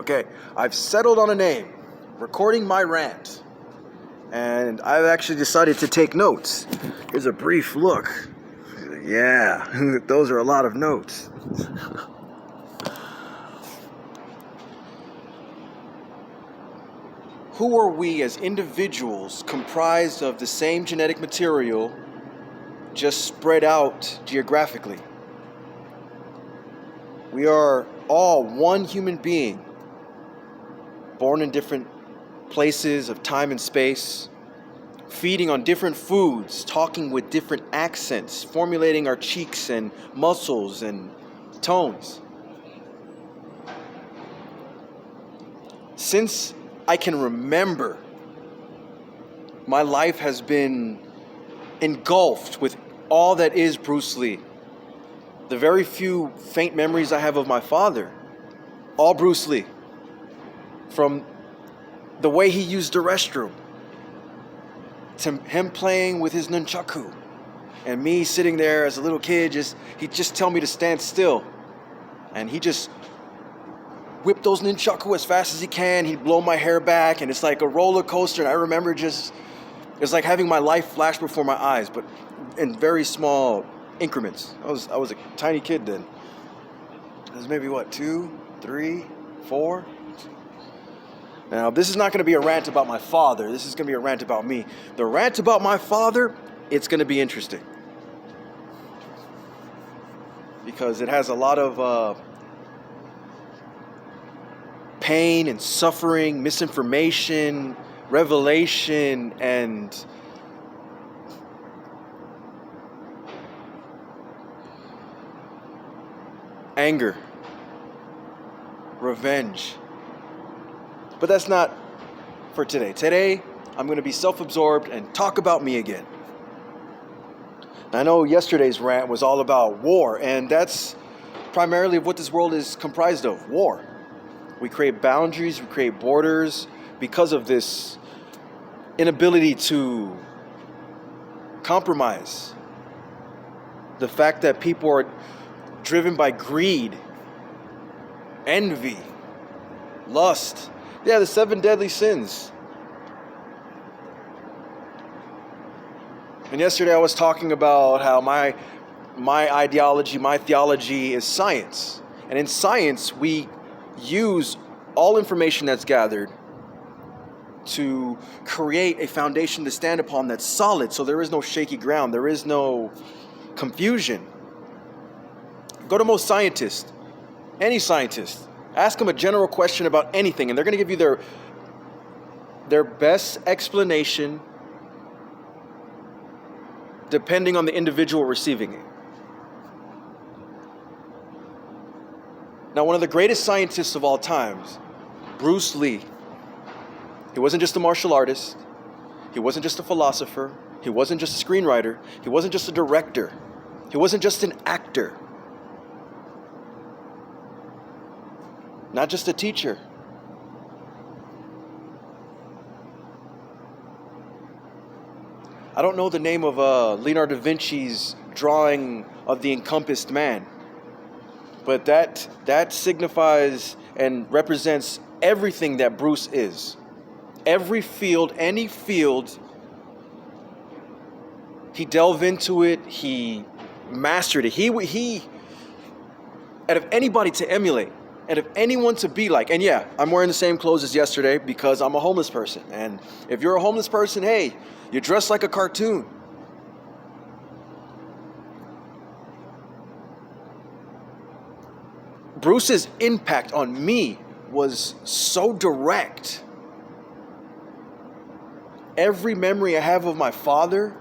Okay, I've settled on a name, Recording My Rant. And I've actually decided to take notes. Here's a brief look. Yeah, those are a lot of notes. Who are we as individuals comprised of the same genetic material, just spread out geographically? We are all one human being, born in different places of time and space, feeding on different foods, talking with different accents, formulating our cheeks and muscles and tones. Since I can remember, my life has been engulfed with all that is Bruce Lee. The very few faint memories I have of my father, all Bruce Lee. From the way he used the restroom, to him playing with his nunchaku, and me sitting there as a little kid, he'd just tell me to stand still. And he just whip those nunchaku as fast as he can. He'd blow my hair back, and it's like a roller coaster. And I remember it's like having my life flash before my eyes, but in very small increments. I was a tiny kid then. I was maybe 2, 3, 4. Now, this is not going to be a rant about my father. This is going to be a rant about me. The rant about my father, it's going to be interesting, because it has a lot of pain and suffering, misinformation, revelation, and anger, revenge. But that's not for today. Today, I'm going to be self-absorbed and talk about me again. I know yesterday's rant was all about war, and that's primarily what this world is comprised of, war. We create boundaries, we create borders because of this inability to compromise. The fact that people are driven by greed, envy, lust. Yeah, the 7 deadly sins. And yesterday I was talking about how my ideology, my theology is science. And in science, we use all information that's gathered to create a foundation to stand upon that's solid, so there is no shaky ground, there is no confusion. Go to most scientists, any scientist, ask them a general question about anything, and they're going to give you their best explanation depending on the individual receiving it. Now, one of the greatest scientists of all times, Bruce Lee, he wasn't just a martial artist, he wasn't just a philosopher, he wasn't just a screenwriter, he wasn't just a director, he wasn't just an actor, not just a teacher. I don't know the name of Leonardo da Vinci's drawing of the encompassed man, but that signifies and represents everything that Bruce is. Every field, any field, he delved into it, he mastered it. He out of anybody to emulate, and if anyone to be like, and yeah, I'm wearing the same clothes as yesterday because I'm a homeless person. And if you're a homeless person, hey, you're dressed like a cartoon. Bruce's impact on me was so direct. Every memory I have of my father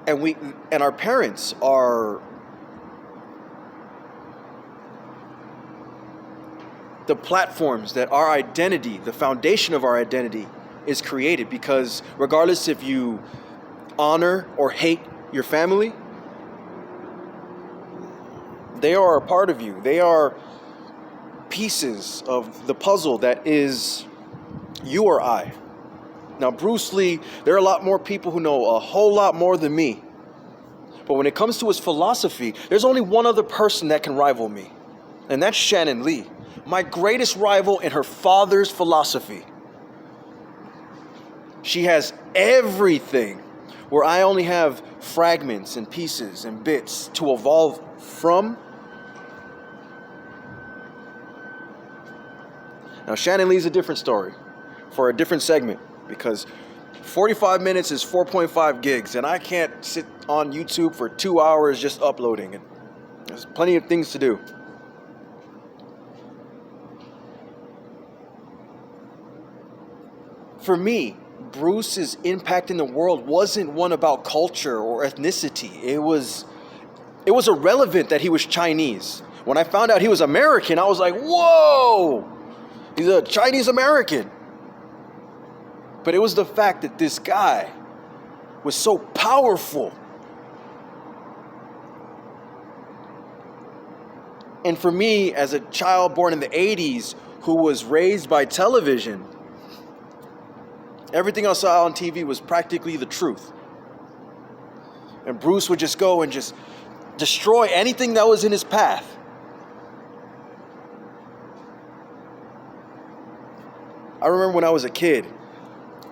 and our parents are the platforms that our identity, the foundation of our identity, is created. Because regardless if you honor or hate your family, they are a part of you. They are pieces of the puzzle that is you or I. Now, Bruce Lee, there are a lot more people who know a whole lot more than me. But when it comes to his philosophy, there's only one other person that can rival me, and that's Shannon Lee. my greatest rival in her father's philosophy. She has everything where I only have fragments and pieces and bits to evolve from. Now, Shannon Lee's a different story for a different segment, because 45 minutes is 4.5 gigs, and I can't sit on YouTube for 2 hours just uploading it. There's plenty of things to do. For me, Bruce's impact in the world wasn't one about culture or ethnicity. It was irrelevant that he was Chinese. When I found out he was American, I was like, whoa, he's a Chinese American. But it was the fact that this guy was so powerful. And for me, as a child born in the 80s who was raised by television, everything I saw on TV was practically the truth. And Bruce would just go and just destroy anything that was in his path. I remember when I was a kid,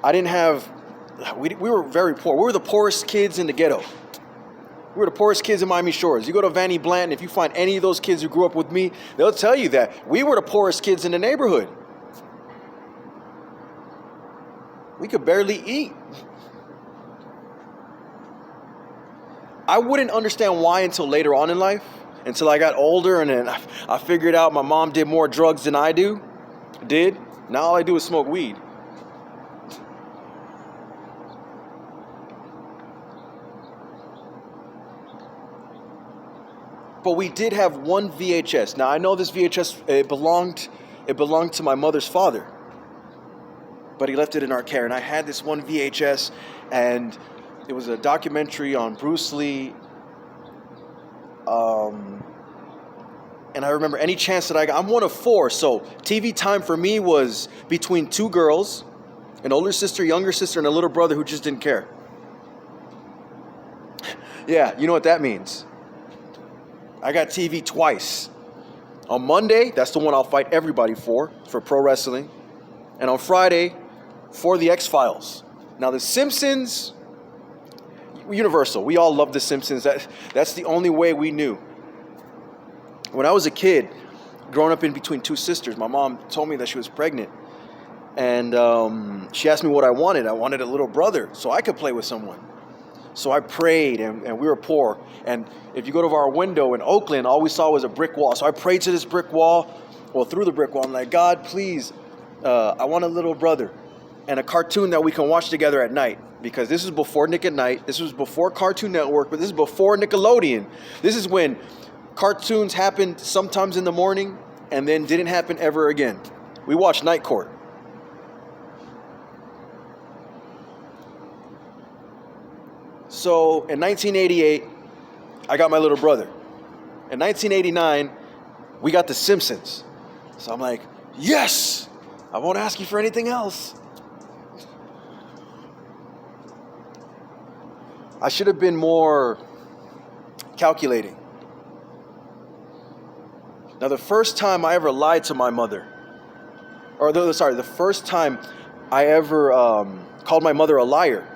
we were very poor. We were the poorest kids in the ghetto. We were the poorest kids in Miami Shores. You go to Vanny Blanton, if you find any of those kids who grew up with me, they'll tell you that we were the poorest kids in the neighborhood. We could barely eat. I wouldn't understand why until later on in life, until I got older and then I figured out my mom did more drugs than I did. Now all I do is smoke weed. But we did have one VHS. Now I know this VHS, it belonged to my mother's father. But he left it in our care. And I had this one VHS, and it was a documentary on Bruce Lee. And I remember any chance that I got, I'm one of four, so TV time for me was between two girls, an older sister, younger sister, and a little brother who just didn't care. Yeah, you know what that means. I got TV twice. On Monday, that's the one I'll fight everybody for pro wrestling. And on Friday, for the X-Files. Now, The Simpsons, universal. We all love The Simpsons. That's the only way we knew. When I was a kid, growing up in between two sisters, my mom told me that she was pregnant. And she asked me what I wanted. I wanted a little brother so I could play with someone. So I prayed, and we were poor. And if you go to our window in Oakland, all we saw was a brick wall. So I prayed to this brick wall, through the brick wall. I'm like, God, please, I want a little brother and a cartoon that we can watch together at night. Because this is before Nick at Night. This was before Cartoon Network, but this is before Nickelodeon. This is when cartoons happened sometimes in the morning and then didn't happen ever again. We watched Night Court. So in 1988, I got my little brother. In 1989, we got The Simpsons. So I'm like, yes, I won't ask you for anything else. I should have been more calculating. Now, the first time I ever lied to my mother, the first time I ever called my mother a liar,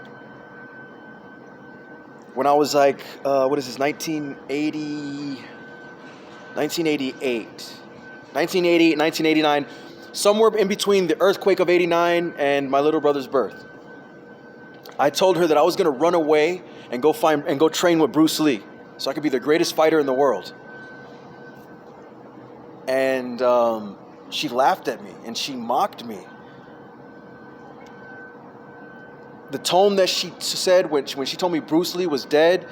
when I was like, 1988, 1989, somewhere in between the earthquake of 89 and my little brother's birth. I told her that I was going to run away and go train with Bruce Lee so I could be the greatest fighter in the world. And she laughed at me and she mocked me. The tone that she said when she told me Bruce Lee was dead,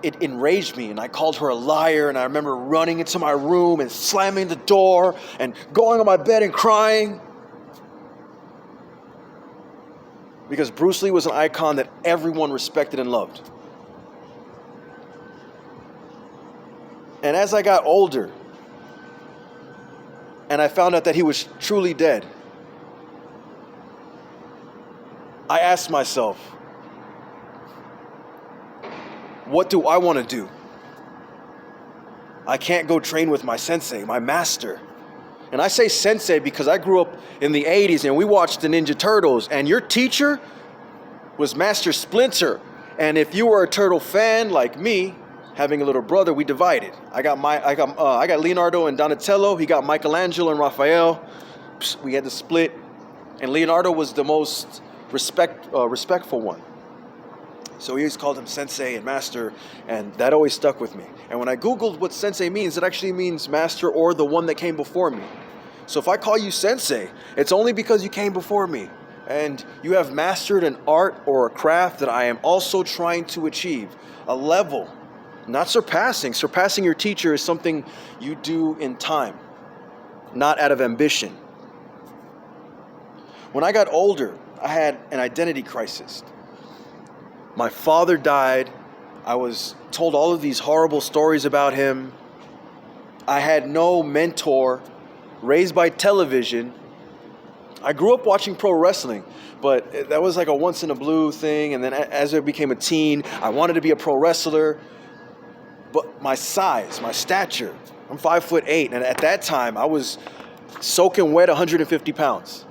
it enraged me, and I called her a liar. And I remember running into my room and slamming the door and going on my bed and crying. Because Bruce Lee was an icon that everyone respected and loved. And as I got older, and I found out that he was truly dead, I asked myself, what do I want to do? I can't go train with my sensei, my master. And I say sensei because I grew up in the 80s and we watched the Ninja Turtles, and your teacher was Master Splinter. And if you were a turtle fan like me, having a little brother, we divided. I got Leonardo and Donatello. He got Michelangelo and Raphael. We had to split. And Leonardo was the most respectful one. So we always called him sensei and master, and that always stuck with me. And when I Googled what sensei means, it actually means master or the one that came before me. So if I call you sensei, it's only because you came before me and you have mastered an art or a craft that I am also trying to achieve. A level, not surpassing. Surpassing your teacher is something you do in time, not out of ambition. When I got older, I had an identity crisis. My father died. I was told all of these horrible stories about him. I had no mentor, raised by television. I grew up watching pro wrestling, but that was like a once in a blue thing. And then as I became a teen, I wanted to be a pro wrestler. But my size, my stature, I'm 5'8", and at that time I was soaking wet 150 pounds.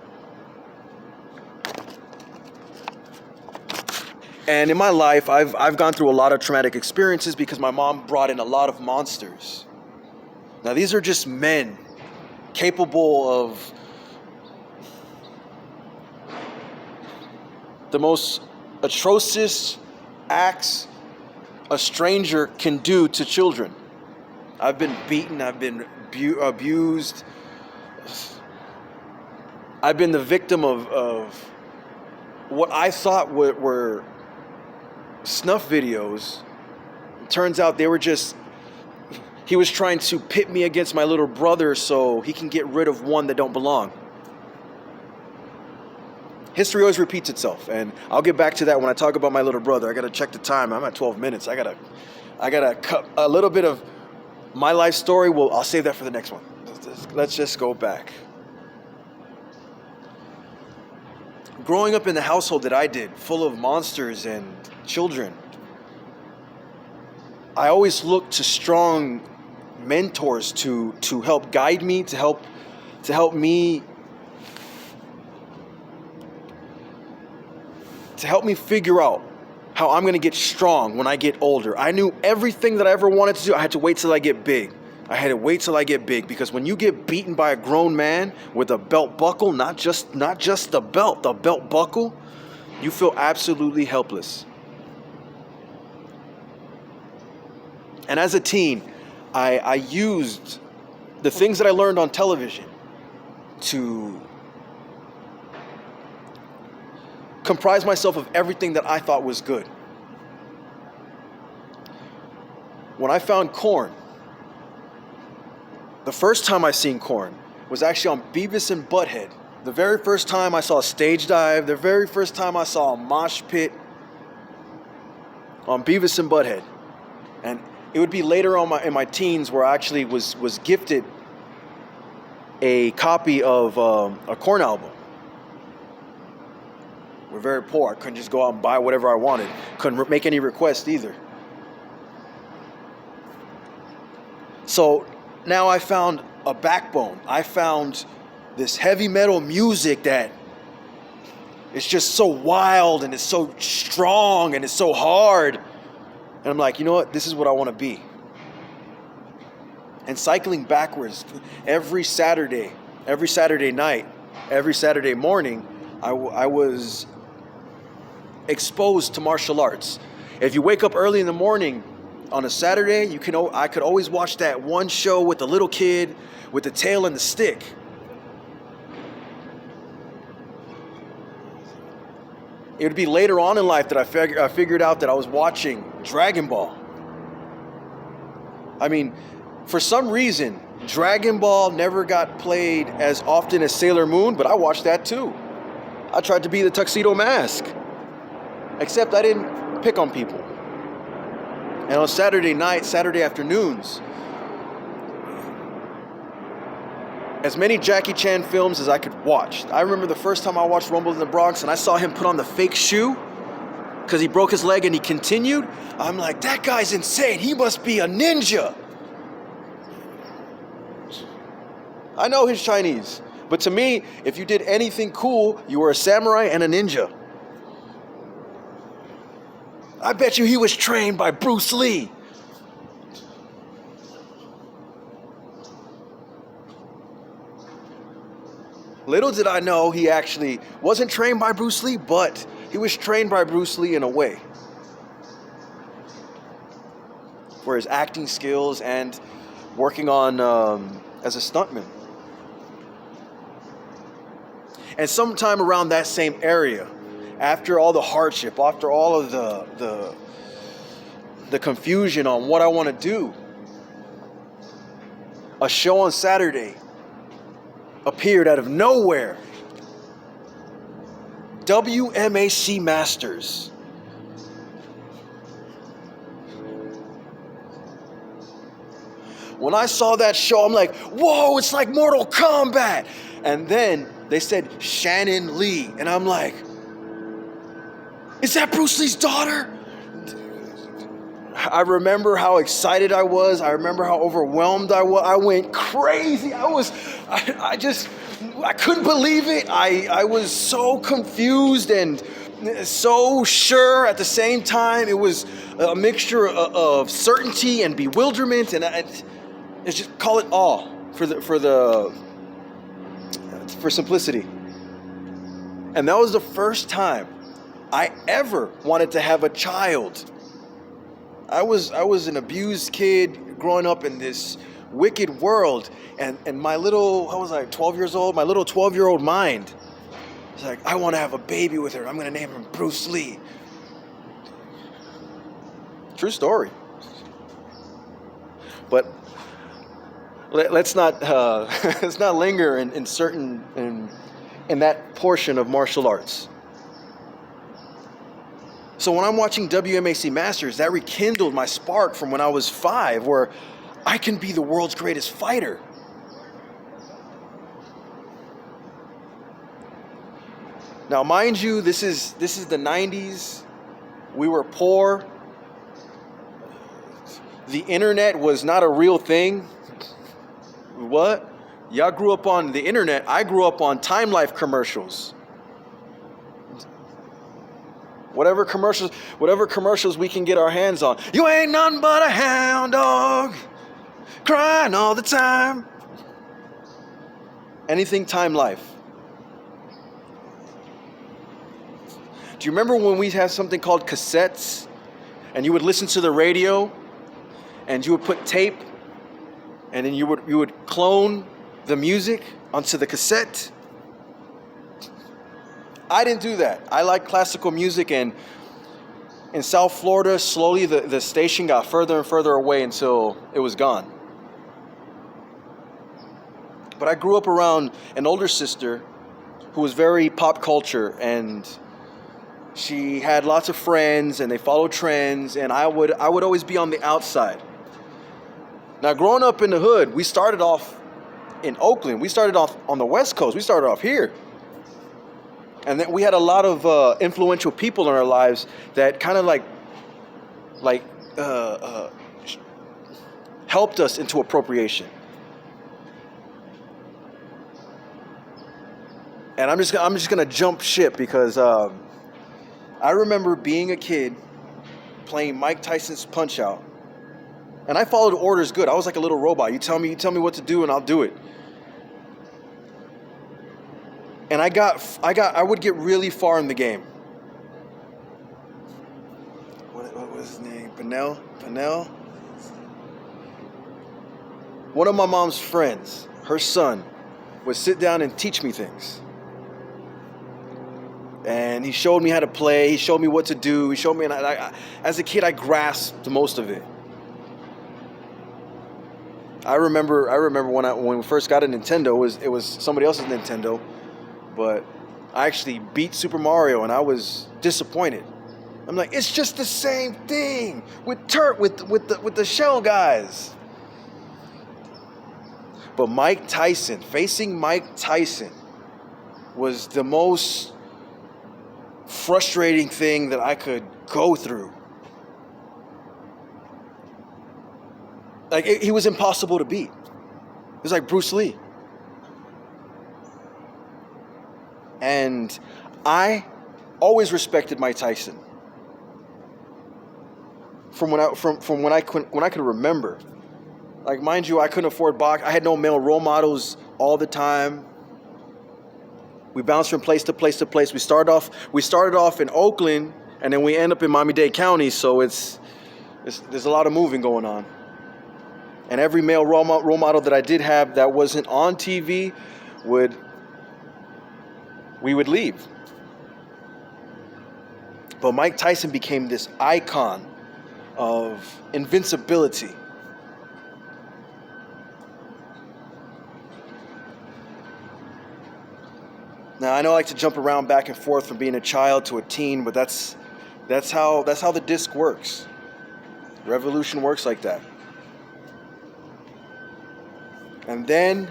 And in my life, I've gone through a lot of traumatic experiences because my mom brought in a lot of monsters. Now, these are just men capable of the most atrocious acts a stranger can do to children. I've been beaten, I've been abused. I've been the victim of what I thought were snuff videos. It turns out he was trying to pit me against my little brother so he can get rid of one that don't belong. History always repeats itself, and I'll get back to that when I talk about my little brother. I gotta check the time. I'm at 12 minutes. I gotta cut a little bit of my life story. I'll save that for the next one. Let's just go back. Growing up in the household that I did, full of monsters and children, I always looked to strong mentors to help guide me, to help me figure out how I'm going to get strong when I get older. I knew everything that I ever wanted to do. I had to wait till I get big. Because when you get beaten by a grown man with a belt buckle, not just the belt buckle, you feel absolutely helpless. And as a teen, I used the things that I learned on television to comprise myself of everything that I thought was good. When I found Korn, the first time I seen Korn was actually on Beavis and Butthead. The very first time I saw a stage dive, the very first time I saw a mosh pit on Beavis and Butthead. And it would be later on in my teens where I actually was gifted a copy of a Korn album. We're very poor. I couldn't just go out and buy whatever I wanted. Couldn't make any requests either. So now I found a backbone. I found this heavy metal music that is just so wild and it's so strong and it's so hard. And I'm like, you know what? This is what I want to be. And cycling backwards every Saturday night, every Saturday morning, I was exposed to martial arts. If you wake up early in the morning on a Saturday, I could always watch that one show with the little kid with the tail and the stick. It would be later on in life that I figured out that I was watching Dragon Ball. I mean, for some reason, Dragon Ball never got played as often as Sailor Moon, but I watched that too. I tried to be the Tuxedo Mask, except I didn't pick on people. And on Saturday afternoons, as many Jackie Chan films as I could watch. I remember the first time I watched Rumble in the Bronx and I saw him put on the fake shoe because he broke his leg and he continued. I'm like, that guy's insane. He must be a ninja. I know his Chinese. But to me, if you did anything cool, you were a samurai and a ninja. I bet you he was trained by Bruce Lee. Little did I know he actually wasn't trained by Bruce Lee, but he was trained by Bruce Lee in a way. For his acting skills and working on as a stuntman. And sometime around that same area, after all the hardship, after all of the confusion on what I want to do, a show on Saturday appeared out of nowhere. WMAC Masters. When I saw that show, I'm like, whoa, it's like Mortal Kombat. And then they said Shannon Lee. And I'm like, is that Bruce Lee's daughter? I remember how excited I was. I remember how overwhelmed I was. I went crazy. I couldn't believe it. I was so confused and so sure at the same time. It was a mixture of certainty and bewilderment, and it's just call it awe for simplicity. And that was the first time I ever wanted to have a child. I was an abused kid growing up in this wicked world, and my little, how was I, 12 years old? My little 12-year-old mind was like, I want to have a baby with her. I'm going to name him Bruce Lee. True story. But let's not linger in that portion of martial arts. So when I'm watching WMAC Masters, that rekindled my spark from when I was 5, where I can be the world's greatest fighter. Now, mind you, this is the 90s. We were poor. The internet was not a real thing. What? Y'all grew up on the internet. I grew up on Time Life commercials. Whatever commercials we can get our hands on. You ain't nothing but a hound dog, crying all the time. Anything Time Life. Do you remember when we had something called cassettes, and you would listen to the radio, and you would put tape, and then you would clone the music onto the cassette? I didn't do that. I like classical music, and in South Florida, slowly the station got further and further away until it was gone. But I grew up around an older sister who was very pop culture, and she had lots of friends, and they followed trends, and I would always be on the outside. Now, growing up in the hood, we started off in Oakland. We started off on the West Coast. We started off here. And then we had a lot of influential people in our lives that kind of helped us into appropriation. And I'm just gonna jump ship because I remember being a kid playing Mike Tyson's Punch-Out, and I followed orders good. I was like a little robot. You tell me what to do, and I'll do it. And I would get really far in the game. What was his name? Pennell? One of my mom's friends, her son, would sit down and teach me things. And he showed me how to play. He showed me what to do. He showed me, and as a kid, I grasped most of it. I remember when we first got a Nintendo, it was somebody else's Nintendo. But I actually beat Super Mario, and I was disappointed. I'm like, it's just the same thing with the shell guys. But facing Mike Tyson was the most frustrating thing that I could go through. Like, he was impossible to beat. It was like Bruce Lee. And I always respected Mike Tyson. From when I could remember. Like, mind you, I couldn't afford box. I had no male role models all the time. We bounced from place to place to place. We started off in Oakland, and then we end up in Miami-Dade County. So there's a lot of moving going on. And every male role model that I did have that wasn't on TV we would leave. But Mike Tyson became this icon of invincibility. Now, I know I like to jump around back and forth from being a child to a teen, but that's how the disc works. Revolution works like that. And then,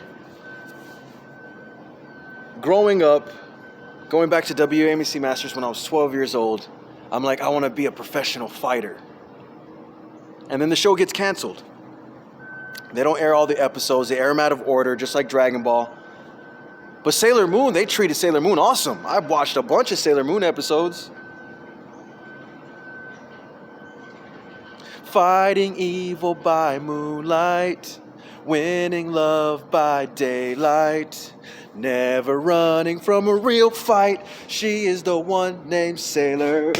growing up, going back to WAMC Masters when I was 12 years old, I'm like, I want to be a professional fighter. And then the show gets canceled. They don't air all the episodes. They air them out of order, just like Dragon Ball. But Sailor Moon, they treated Sailor Moon awesome. I've watched a bunch of Sailor Moon episodes. Fighting evil by moonlight, winning love by daylight, never running from a real fight. She is the one named Sailor.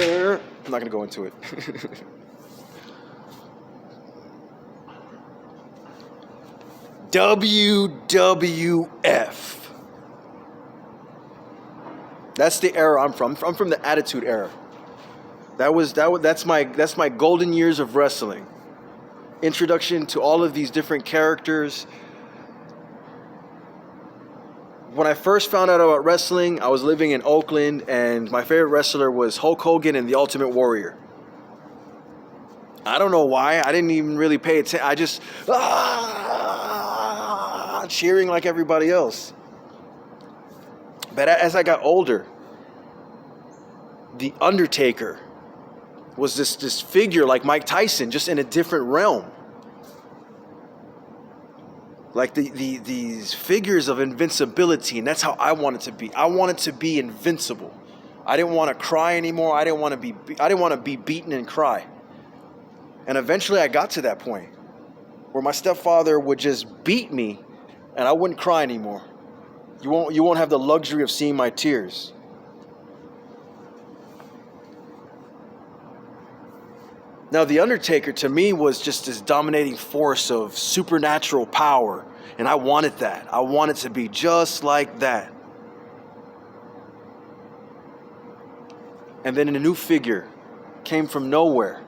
I'm not going to go into it. WWF. That's the era I'm from. I'm from the Attitude Era. That's my golden years of wrestling. Introduction to all of these different characters. When I first found out about wrestling, I was living in Oakland, and my favorite wrestler was Hulk Hogan and the Ultimate Warrior. I don't know why. I didn't even really pay attention. I just cheering like everybody else. But as I got older, The Undertaker was this figure like Mike Tyson, just in a different realm. Like these figures of invincibility, and that's how I wanted to be. I wanted to be invincible. I didn't want to cry anymore. I didn't want to be beaten and cry. And eventually I got to that point where my stepfather would just beat me and I wouldn't cry anymore. You won't have the luxury of seeing my tears. Now, The Undertaker to me was just this dominating force of supernatural power, and I wanted that. I wanted to be just like that. And then a new figure came from nowhere.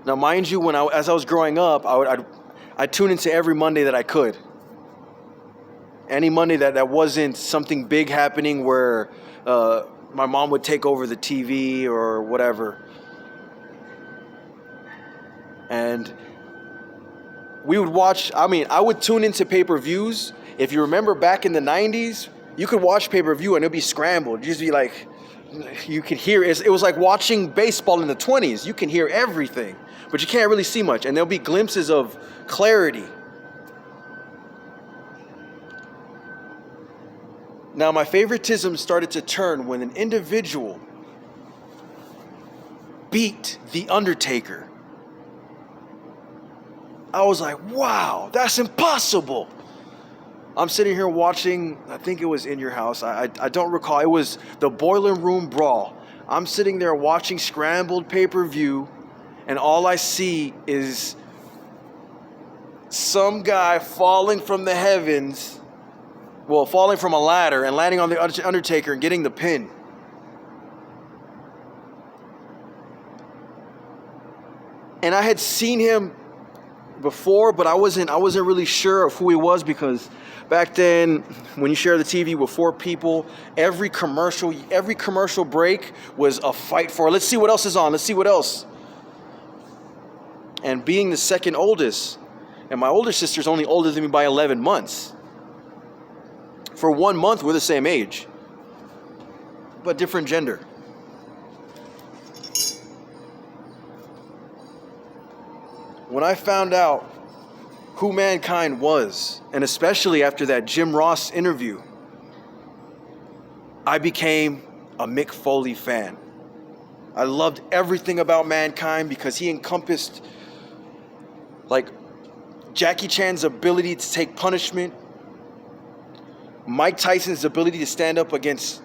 Now, mind you, as I was growing up, I'd tune into every Monday that I could. Any Monday that wasn't something big happening where my mom would take over the TV or whatever. And we would watch, I would tune into pay-per-views. If you remember back in the 90s, you could watch pay-per-view and it'd be scrambled. You'd just be like, you could hear, it was like watching baseball in the 20s. You can hear everything, but you can't really see much. And there'll be glimpses of clarity. Now, my favoritism started to turn when an individual beat The Undertaker. I was like, wow, that's impossible. I'm sitting here watching, I think it was in your house. I don't recall. It was the Boiler Room Brawl. I'm sitting there watching scrambled pay-per-view, and all I see is some guy falling from the heavens, falling from a ladder and landing on the Undertaker and getting the pin. And I had seen him before, but I wasn't really sure of who he was, because back then, when you share the TV with 4 people, every commercial break was a fight for, let's see what else is on, let's see what else. And being the second oldest, and my older sister's only older than me by 11 months. For 1 month, we're the same age, but different gender. When I found out who Mankind was, and especially after that Jim Ross interview, I became a Mick Foley fan. I loved everything about Mankind because he encompassed like Jackie Chan's ability to take punishment, Mike Tyson's ability to stand up against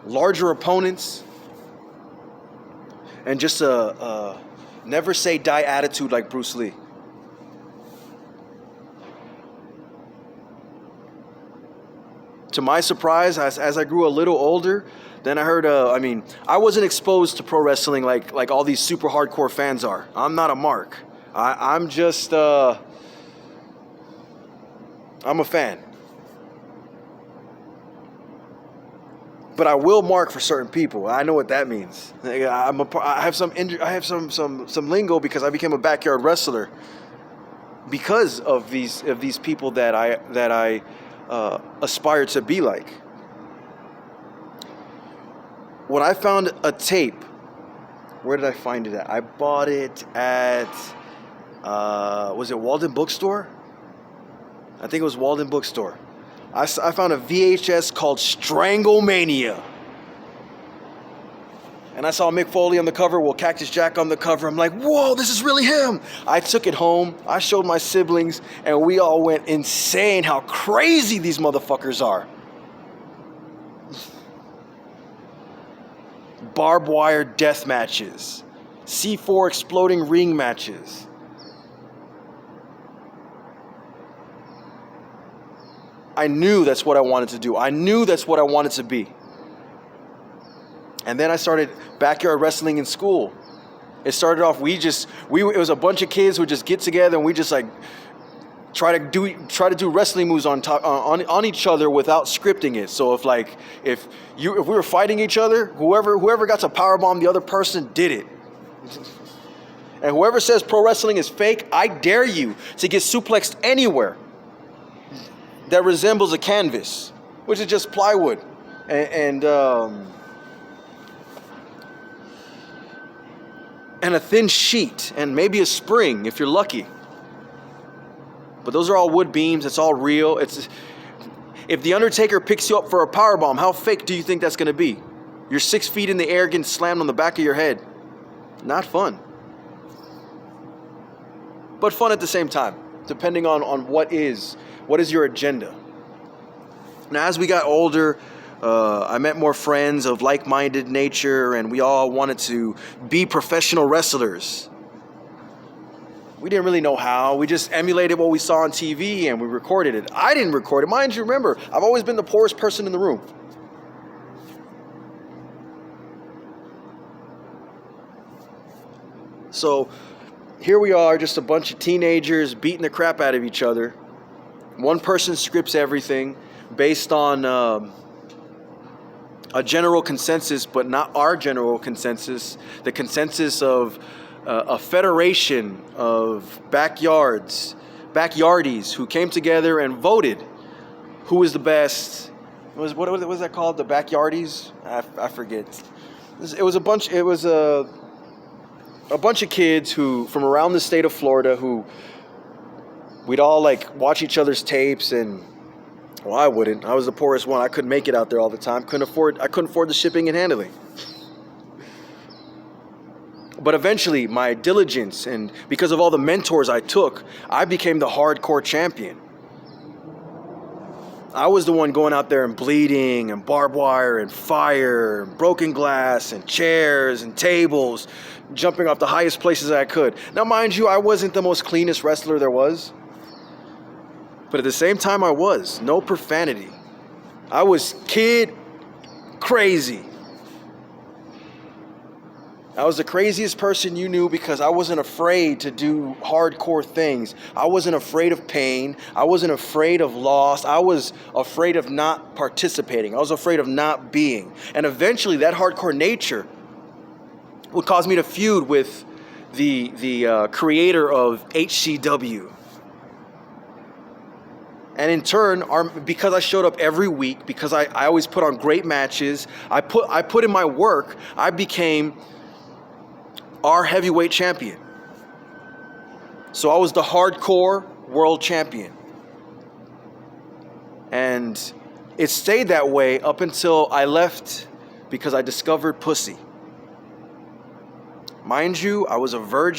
larger opponents, and just a never say die attitude like Bruce Lee. To my surprise, as I grew a little older, then I heard, I wasn't exposed to pro wrestling like all these super hardcore fans are. I'm not a mark. I'm just, I'm a fan. But I will mark for certain people. I know what that means. I have some lingo because I became a backyard wrestler because of these people that I aspire to be like. When I found a tape, where did I find it at? I bought it at, was it Walden Bookstore? I think it was Walden Bookstore. I found a VHS called Stranglemania. And I saw Mick Foley on the cover, Cactus Jack on the cover. I'm like, whoa, this is really him. I took it home. I showed my siblings, and we all went insane how crazy these motherfuckers are. Barbed wire death matches. C4 exploding ring matches. I knew that's what I wanted to do. I knew that's what I wanted to be. And then I started backyard wrestling in school. It started off, it was a bunch of kids who would just get together and we just like try to do wrestling moves on each other without scripting it. So if we were fighting each other, whoever got to powerbomb the other person did it. And whoever says pro wrestling is fake, I dare you to get suplexed anywhere that resembles a canvas, which is just plywood and a thin sheet and maybe a spring if you're lucky. But those are all wood beams. It's all real. If the Undertaker picks you up for a powerbomb, how fake do you think that's going to be? You're 6 feet in the air getting slammed on the back of your head. Not fun. But fun at the same time, depending on what is your agenda. Now, as we got older, I met more friends of like-minded nature, and we all wanted to be professional wrestlers. We didn't really know how. We just emulated what we saw on TV, and we recorded it. I didn't record it. Mind you, remember, I've always been the poorest person in the room. So here we are, just a bunch of teenagers beating the crap out of each other. One person scripts everything based on a general consensus, but not our general consensus. The consensus of a federation of backyardies who came together and voted who was the best. What was that called? The backyardies? I forget. It was a bunch of kids who from around the state of Florida who we'd all like watch each other's tapes, and well, I wouldn't. I was the poorest one. I couldn't make it out there all the time. I couldn't afford the shipping and handling. But eventually, my diligence and because of all the mentors I took, I became the hardcore champion. I was the one going out there and bleeding and barbed wire and fire and broken glass and chairs and tables, jumping off the highest places I could. Now, mind you, I wasn't the most cleanest wrestler there was. But at the same time, I was. No profanity. I was kid crazy. I was the craziest person you knew because I wasn't afraid to do hardcore things. I wasn't afraid of pain. I wasn't afraid of loss. I was afraid of not participating. I was afraid of not being. And eventually that hardcore nature would cause me to feud with the creator of HCW. And in turn, because I showed up every week, because I always put on great matches, I put in my work, I became our heavyweight champion. So I was the hardcore world champion. And it stayed that way up until I left because I discovered pussy. Mind you, I was a virgin.